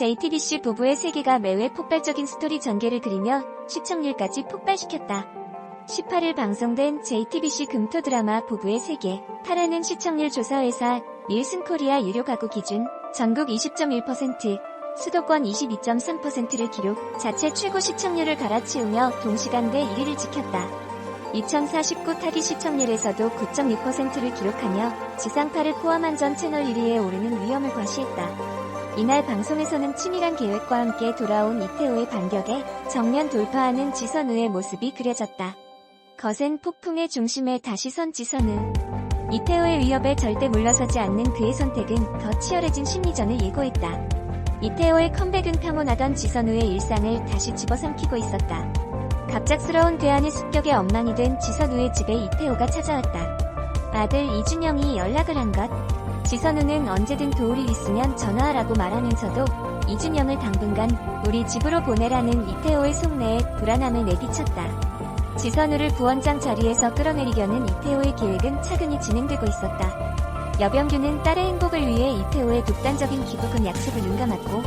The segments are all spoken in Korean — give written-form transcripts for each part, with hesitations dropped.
JTBC 부부의 세계가 매회 폭발적인 스토리 전개를 그리며 시청률까지 폭발시켰다. 18일 방송된 JTBC 금토 드라마 부부의 세계 8회는 시청률 조사회사 닐슨코리아 유료 가구 기준 전국 20.1%, 수도권 22.3%를 기록, 자체 최고 시청률을 갈아치우며 동시간대 1위를 지켰다. 2049 타기 시청률에서도 9.6%를 기록하며 지상파를 포함한 전 채널 1위에 오르는 위험을 과시했다. 이날 방송에서는 치밀한 계획과 함께 돌아온 이태호의 반격에 정면 돌파하는 지선우의 모습이 그려졌다. 거센 폭풍의 중심에 다시 선 지선우. 이태호의 위협에 절대 물러서지 않는 그의 선택은 더 치열해진 심리전을 예고했다. 이태호의 컴백은 평온하던 지선우의 일상을 다시 집어삼키고 있었다. 갑작스러운 괴한의 습격에 엉망이 된 지선우의 집에 이태호가 찾아왔다. 아들 이준영이 연락을 한 것. 지선우는 언제든 도울 일 있으면 전화하라고 말하면서도 이준영을 당분간 우리 집으로 보내라는 이태호의 속내에 불안함을 내비쳤다. 지선우를 부원장 자리에서 끌어내리려는 이태호의 계획은 차근히 진행되고 있었다. 여병규는 딸의 행복을 위해 이태호의 독단적인 기부금 약속을 눈감았고,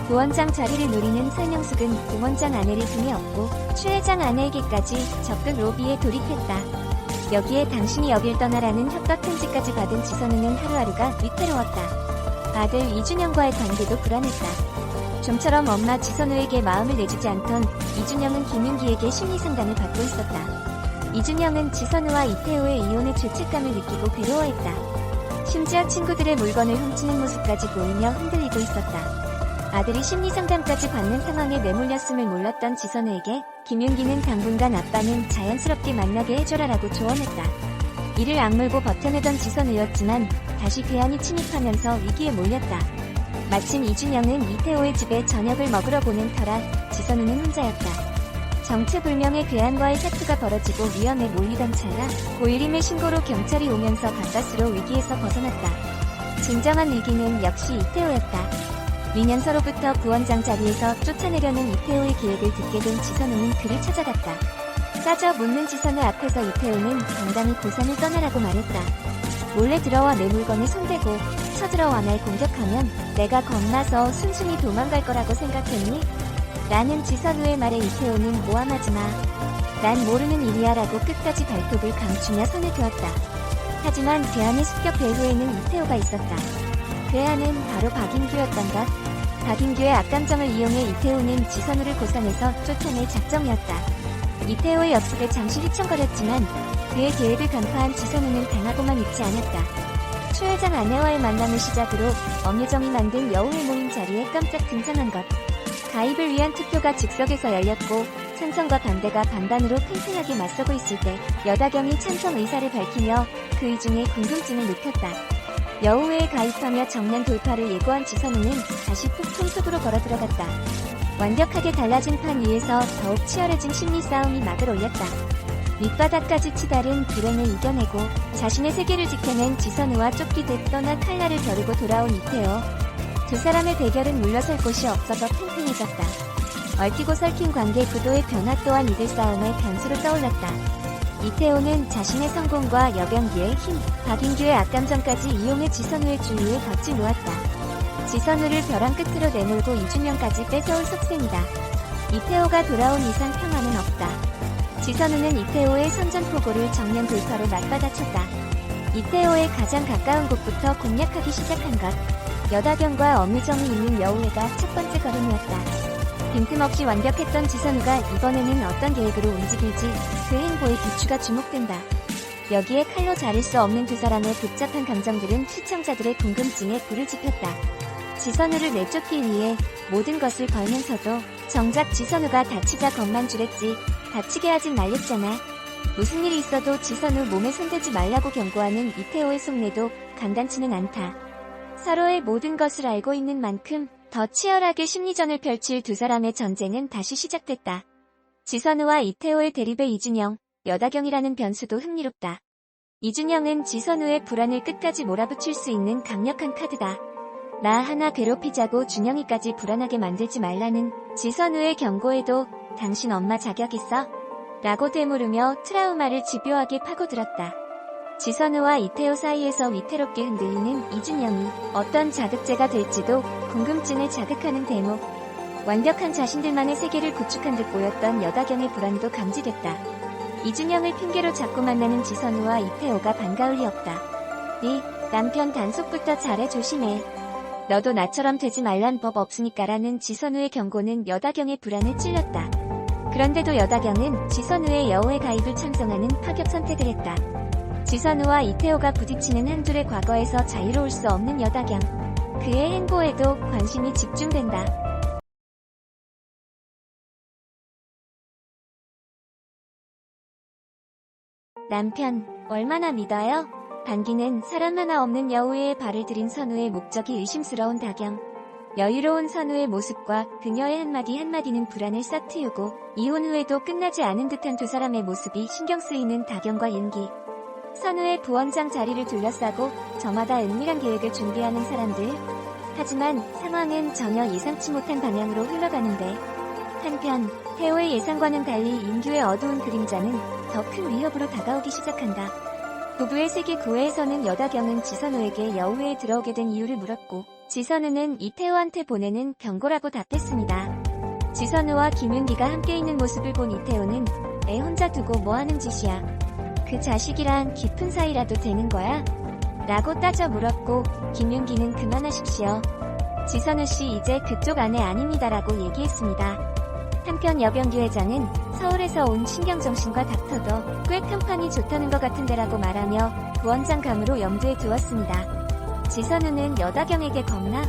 부원장 자리를 노리는 설명숙은 부원장 아내를 등에 업고 추 회장 아내에게까지 적극 로비에 돌입했다. 여기에 당신이 여길 떠나라는 협박 편지까지 받은 지선우는 하루하루가 위태로웠다. 아들 이준영과의 관계도 불안했다. 좀처럼 엄마 지선우에게 마음을 내주지 않던 이준영은 김윤기에게 심리상담을 받고 있었다. 이준영은 지선우와 이태호의 이혼의 죄책감을 느끼고 괴로워했다. 심지어 친구들의 물건을 훔치는 모습까지 보이며 흔들리고 있었다. 아들이 심리상담까지 받는 상황에 내몰렸음을 몰랐던 지선우에게 김윤기는 당분간 아빠는 자연스럽게 만나게 해줘라라고 조언했다. 이를 악물고 버텨내던 지선우였지만 다시 괴한이 침입하면서 위기에 몰렸다. 마침 이준영은 이태호의 집에 저녁을 먹으러 보낸 터라 지선우는 혼자였다. 정체불명의 괴한과의 사투가 벌어지고 위험에 몰리던 찰나 고일임의 신고로 경찰이 오면서 가까스로 위기에서 벗어났다. 진정한 위기는 역시 이태호였다. 미년서로부터 부원장 자리에서 쫓아내려는 이태호의 계획을 듣게 된 지선우는 그를 찾아갔다. 따져 묻는 지선우 앞에서 이태호는 당당히 고산을 떠나라고 말했다. 몰래 들어와 내 물건을 손대고 쳐들어와 날 공격하면 내가 겁나서 순순히 도망갈 거라고 생각했니? 라는 지선우의 말에 이태호는 모함하지마. 난 모르는 일이야 라고 끝까지 발톱을 감추며 선을 그었다. 하지만 괴한의 습격 배후에는 이태호가 있었다. 괴한은 바로 박인규였던 것. 박인규의 악감정을 이용해 이태호는 지선우를 고산해서 쫓아낼 작정이었다. 이태호의 역습에 잠시 휘청거렸지만 그의 계획을 간파한 지선우는 당하고만 있지 않았다. 추 회장 아내와의 만남을 시작으로 엄유정이 만든 여우의 모임 자리에 깜짝 등장한 것. 가입을 위한 투표가 즉석에서 열렸고 찬성과 반대가 반반으로 팽팽하게 맞서고 있을 때 여다경이 찬성 의사를 밝히며 그 이중에 궁금증을 느꼈다. 여우회에 가입하며 정면 돌파를 예고한 지선우는 다시 폭풍 속으로 걸어들어갔다. 완벽하게 달라진 판 위에서 더욱 치열해진 심리 싸움이 막을 올렸다. 밑바닥까지 치달은 불행을 이겨내고 자신의 세계를 지켜낸 지선우와 쫓기듯 떠나 칼날을 겨루고 돌아온 이태호. 두 사람의 대결은 물러설 곳이 없어서 팽팽해졌다. 얽히고 설킨 관계 구도의 변화 또한 이들 싸움의 변수로 떠올랐다. 이태호는 자신의 성공과 여병규의 힘, 박인규의 악감정까지 이용해 지선우의 주위에 덧지 놓았다. 지선우를 벼랑 끝으로 내몰고 이준영까지 뺏어올 속셈이다. 이태호가 돌아온 이상 평화는 없다. 지선우는 이태호의 선전포고를 정면 돌파로 맞받아쳤다. 이태호의 가장 가까운 곳부터 공략하기 시작한 것. 여다경과 엄유정이 있는 여우회가 첫 번째 걸음이었다. 빈틈없이 완벽했던 지선우가 이번에는 어떤 계획으로 움직일지 그 행보의 기추가 주목된다. 여기에 칼로 자를 수 없는 두 사람의 복잡한 감정들은 시청자들의 궁금증에 불을 지폈다. 지선우를 내쫓기 위해 모든 것을 걸면서도 정작 지선우가 다치자 겁만 주랬지 다치게 하진 말랬잖아. 무슨 일이 있어도 지선우 몸에 손대지 말라고 경고하는 이태호의 속내도 간단치는 않다. 서로의 모든 것을 알고 있는 만큼 더 치열하게 심리전을 펼칠 두 사람의 전쟁은 다시 시작됐다. 지선우와 이태호의 대립의 이준영, 여다경이라는 변수도 흥미롭다. 이준영은 지선우의 불안을 끝까지 몰아붙일 수 있는 강력한 카드다. 나 하나 괴롭히자고 준영이까지 불안하게 만들지 말라는 지선우의 경고에도 당신 엄마 자격 있어? 라고 되물으며 트라우마를 집요하게 파고들었다. 지선우와 이태호 사이에서 위태롭게 흔들리는 이준영이 어떤 자극제가 될지도 궁금증을 자극하는 대목. 완벽한 자신들만의 세계를 구축한 듯 보였던 여다경의 불안도 감지됐다. 이준영을 핑계로 자꾸 만나는 지선우와 이태호가 반가울 리 없다. 네 남편 단속부터 잘해 조심해. 너도 나처럼 되지 말란 법 없으니까라는 지선우의 경고는 여다경의 불안을 찔렀다. 그런데도 여다경은 지선우의 여우의 가입을 찬성하는 파격 선택을 했다. 지선우와 이태호가 부딪히는 한 줄의 과거에서 자유로울 수 없는 여다경. 그의 행보에도 관심이 집중된다. 남편, 얼마나 믿어요? 반기는 사람 하나 없는 여우의 발을 들인 선우의 목적이 의심스러운 다경. 여유로운 선우의 모습과 그녀의 한마디 한마디는 불안을 싹 틔우고 이혼 후에도 끝나지 않은 듯한 두 사람의 모습이 신경 쓰이는 다경과 윤기. 선우의 부원장 자리를 둘러싸고 저마다 은밀한 계획을 준비하는 사람들. 하지만 상황은 전혀 예상치 못한 방향으로 흘러가는데 한편 태호의 예상과는 달리 인규의 어두운 그림자는 더 큰 위협으로 다가오기 시작한다. 부부의 세계 9회에서는 여다경은 지선우에게 여우회에 들어오게 된 이유를 물었고 지선우는 이태호한테 보내는 경고라고 답했습니다. 지선우와 김윤기가 함께 있는 모습을 본 이태호는 애 혼자 두고 뭐하는 짓이야. 그 자식이랑 깊은 사이라도 되는 거야? 라고 따져 물었고 김윤기는 그만하십시오. 지선우씨 이제 그쪽 아내 아닙니다라고 얘기했습니다. 한편 여병규 회장은 서울에서 온 신경정신과 닥터도 꽤 평판이 좋다는 것 같은데라고 말하며 부원장 감으로 염두에 두었습니다. 지선우는 여다경에게 겁나?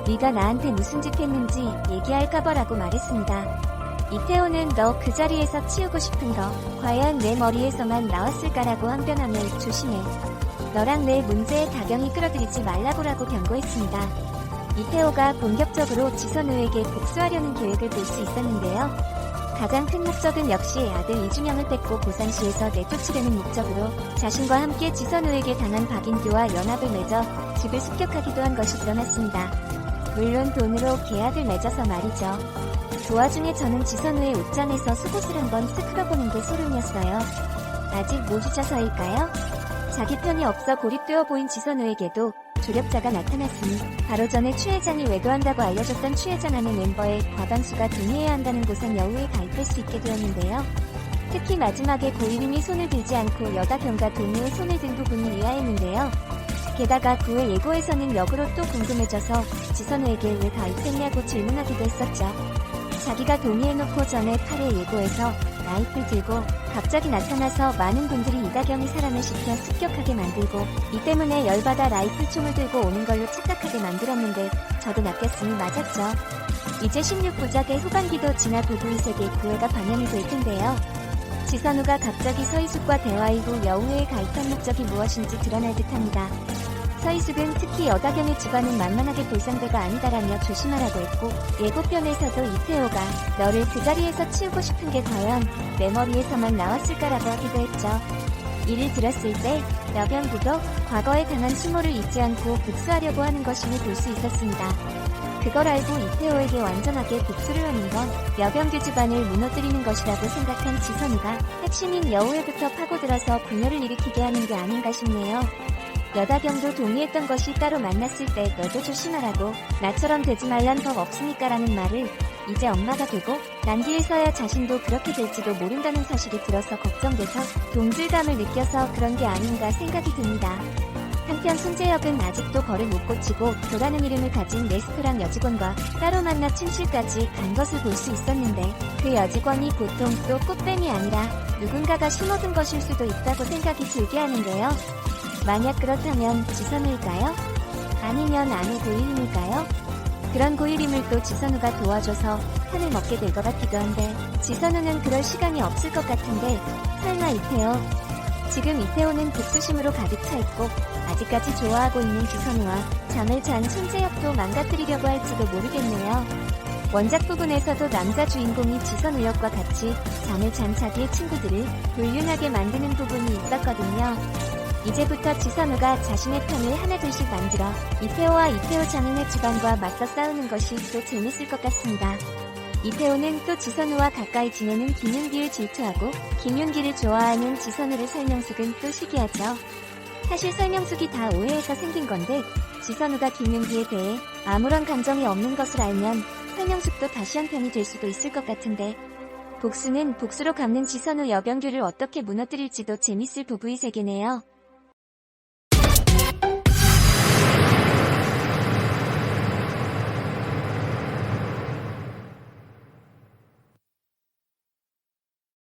네가 나한테 무슨 짓 했는지 얘기할까봐라고 말했습니다. 이태호는 너 그 자리에서 치우고 싶은 거 과연 내 머리에서만 나왔을까라고 항변하며 조심해. 너랑 내 문제에 다경이 끌어들이지 말라고라고 경고했습니다. 이태호가 본격적으로 지선우에게 복수하려는 계획을 볼 수 있었는데요. 가장 큰 목적은 역시 아들 이준영을 뺏고 고산시에서 내쫓으려는 목적으로 자신과 함께 지선우에게 당한 박인규와 연합을 맺어 집을 습격하기도 한 것이 드러났습니다. 물론 돈으로 계약을 맺어서 말이죠. 그 와중에 저는 지선우의 옷장에서 속옷을 한번 쓱 흘러보는 게 소름이었어요. 아직 모주자서일까요? 자기 편이 없어 고립되어 보인 지선우에게도 조력자가 나타났으니 바로 전에 추 회장이 외도한다고 알려졌던 추 회장 안의 멤버의 과반수가 동의해야 한다는 고산 여우에 가입할 수 있게 되었는데요. 특히 마지막에 고이름이 손을 들지 않고 여다경과 동의에 손을 든 부분이 의아했는데요. 게다가 그 후에 예고에서는 역으로 또 궁금해져서 지선우에게 왜 가입했냐고 질문하기도 했었죠. 자기가 동의해놓고 전에 8회 예고에서 라이플 들고 갑자기 나타나서 많은 분들이 이다경이 사람을 시켜 습격하게 만들고 이 때문에 열받아 라이플 총을 들고 오는 걸로 착각하게 만들었는데 저도 낚였으니 맞았죠. 이제 16부작의 후반기도 지나 부부의 세계 9회가 방영이 될 텐데요. 지선우가 갑자기 서희숙과 대화 이후 여우회에 가입한 목적이 무엇인지 드러날 듯합니다. 서희숙은 특히 여다경의 집안은 만만하게 볼 상대가 아니다라며 조심하라고 했고 예고편에서도 이태호가 너를 그 자리에서 치우고 싶은 게 과연 내 머리에서만 나왔을까라고 하기도 했죠. 이를 들었을 때 여병규도 과거에 당한 수모를 잊지 않고 복수하려고 하는 것임을 볼 수 있었습니다. 그걸 알고 이태호에게 완전하게 복수를 하는 건 여병규 집안을 무너뜨리는 것이라고 생각한 지선우가 핵심인 여우회부터 파고들어서 분열을 일으키게 하는 게 아닌가 싶네요. 여다경도 동의했던 것이 따로 만났을 때 너도 조심하라고 나처럼 되지 말란 법 없으니까 라는 말을 이제 엄마가 되고 난 뒤에서야 자신도 그렇게 될지도 모른다는 사실이 들어서 걱정돼서 동질감을 느껴서 그런 게 아닌가 생각이 듭니다. 한편 손재혁은 아직도 벌을 못 고치고 도라는 이름을 가진 레스토랑 여직원과 따로 만나 침실까지 간 것을 볼 수 있었는데 그 여직원이 보통 또 꽃뱀이 아니라 누군가가 심어둔 것일 수도 있다고 생각이 들게 하는데요. 만약 그렇다면 지선우일까요? 아니면 아내 고일임일까요? 그런 고일임을 또 지선우가 도와줘서 편을 먹게 될 것 같기도 한데 지선우는 그럴 시간이 없을 것 같은데 설마 이태호? 지금 이태호는 복수심으로 가득 차있고 아직까지 좋아하고 있는 지선우와 잠을 잔 손재혁도 망가뜨리려고 할지도 모르겠네요. 원작 부분에서도 남자 주인공이 지선우 역과 같이 잠을 잔 자기의 친구들을 불륜하게 만드는 부분이 있었거든요. 이제부터 지선우가 자신의 편을 하나둘씩 만들어 이태호와 이태호 장인의 집안과 맞서 싸우는 것이 또 재밌을 것 같습니다. 이태호는 또 지선우와 가까이 지내는 김윤기를 질투하고 김윤기를 좋아하는 지선우를 설명숙은 또 시기하죠. 사실 설명숙이 다 오해해서 생긴 건데 지선우가 김윤기에 대해 아무런 감정이 없는 것을 알면 설명숙도 다시 한편이 될 수도 있을 것 같은데 복수는 복수로 갚는 지선우 여병규를 어떻게 무너뜨릴지도 재밌을 부부의 세계네요.